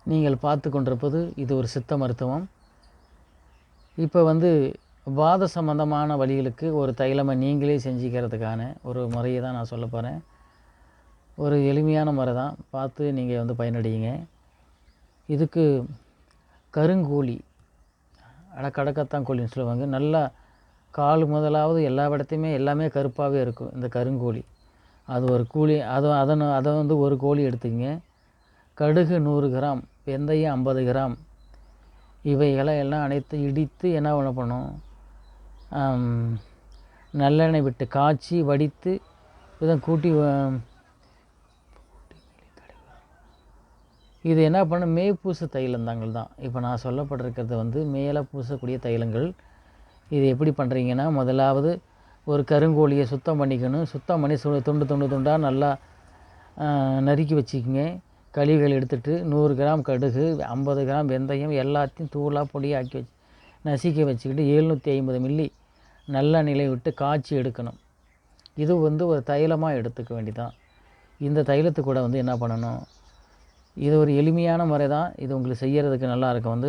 நீங்கள் பார்த்து கொண்டிருப்பது இது ஒரு சித்த மருத்துவம். இப்போ வாத சம்பந்தமான வலிகளுக்கு ஒரு தைலமை நீங்களே செஞ்சுக்கிறதுக்கான ஒரு முறையை தான் நான் சொல்ல போகிறேன். ஒரு எளிமையான முறை தான், பார்த்து நீங்கள் பயனடையுங்க. இதுக்கு கருங்கோழி, கடக்கத்தான் கோழின்னு சொல்லுவாங்க. நல்லா கால் முதலாவது எல்லா இடத்தையுமே எல்லாமே கருப்பாகவே இருக்கும் இந்த கருங்கோழி. அது ஒரு கோழி, அதை ஒரு கோழி எடுத்துக்கங்க. கடுகு 100 கிராம், வெந்தயம் 50 கிராம், இவைகளை எல்லாம் அனைத்து இடித்து என்ன பண்ணணும், நல்லெண்ணெய் விட்டு காய்ச்சி வடித்து கூட்டி இது என்ன பண்ணும், மேற்பூச தைலந்தாங்கள் தான் இப்போ நான் சொல்லப்பட்டிருக்கிறது. மேலே பூசக்கூடிய தைலங்கள். இது எப்படி பண்ணுறீங்கன்னா, முதலாவது ஒரு கருங்கோழியை சுத்தம் பண்ணிக்கணும். சுத்தம் பண்ணி துண்டாக நல்லா நறுக்கி வச்சுக்கோங்க. கழிவுகள் எடுத்துகிட்டு 100 கிராம் கடுகு, 50 கிராம் வெந்தயம் எல்லாத்தையும் தூளாக பொடியாக்கி வச்சு நசுக்கி வச்சுக்கிட்டு 750 மில்லி நல்லெண்ணெயை விட்டு காய்ச்சி எடுக்கணும். இது ஒரு தைலமாக எடுத்துக்க வேண்டிதான். இந்த தைலத்து கூட என்ன பண்ணணும், இது ஒரு எளிமையான முறை தான். இது உங்களுக்கு செய்கிறதுக்கு நல்லாயிருக்கும்.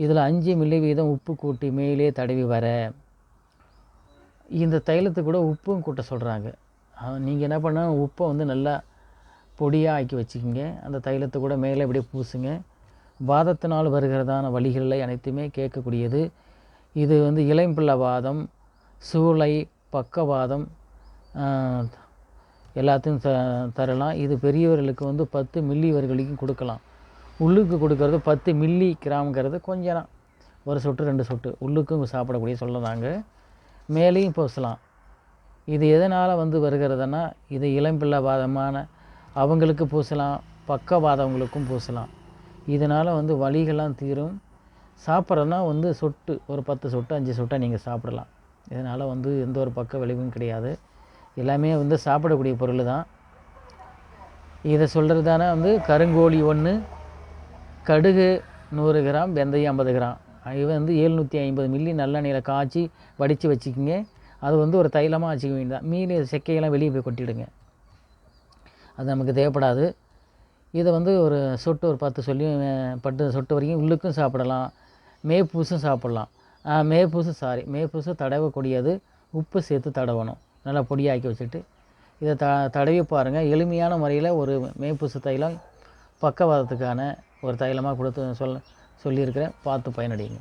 இதில் 5 மில்லி வீதம் உப்பு கூட்டி மேலே தடவி வர, இந்த தைலத்துக்கு கூட உப்பும் கூட்ட சொல்கிறாங்க. நீங்கள் என்ன பண்ணணும், உப்பை நல்லா பொடியாக ஆக்கி வச்சுக்கிங்க. அந்த தைலத்தை கூட மேலே இப்படியே பூசுங்க. வாதத்தினால் வருகிறதான வலிகளை அனைத்துமே கேட்கக்கூடியது. இது இளம்பிள்ளை வாதம், சூளை, பக்கவாதம் எல்லாத்தையும் தரலாம். இது பெரியவர்களுக்கு 10 மில்லி வரைக்கும் கொடுக்கலாம். உள்ளுக்கு கொடுக்கறது 10 மில்லி கிராம்ங்கிறது கொஞ்சம் தான், ஒரு சொட்டு 2 சொட்டு உள்ளுக்கும் சாப்பிடக்கூடிய சொல்லலாங்க. மேலேயும் பூசலாம். இது எதனால் வருகிறதுனா, இது இளம்பிள்ளை வாதமான அவங்களுக்கு பூசலாம், பக்கவாதவங்களுக்கும் பூசலாம். இதனால் வலிகள்லாம் தீரும். சாப்பிட்றதுனா சொட்டு ஒரு 10 சொட்டு 5 சொட்டாக நீங்கள் சாப்பிடலாம். இதனால் எந்த ஒரு பக்க விளைவும் கிடையாது. எல்லாமே சாப்பிடக்கூடிய பொருள் தான். இதை சொல்கிறதான கருங்கோழி 1, கடுகு 100 கிராம், வெந்தயம் 50 கிராம், இது 750 மில்லி நல்லெண்ணெயில் காய்ச்சி வடித்து வச்சுக்கிங்க. அது ஒரு தைலமாக வச்சுக்க வேண்டியதான். மீன் செக்கையெல்லாம் வெளியே போய் கொட்டிவிடுங்க, அது நமக்கு தேவைப்படாது. இதை ஒரு சொட்டு ஒரு 10 சொட்டு வரைக்கும் உள்ளுக்கும் சாப்பிடலாம். மேற்பூசும் சாப்பிட்லாம். மேற்பூசு தடவக்கூடியது. உப்பு சேர்த்து தடவணும். நல்லா பொடியாக்கி வச்சுட்டு இதை தடவி பாருங்கள். எளிமையான முறையில் ஒரு மேற்பூசு தைலம் பக்கவாதத்துக்கான ஒரு தைலமாக கொடுத்து சொல்லியிருக்கிறேன். பார்த்து பயனடையுங்க.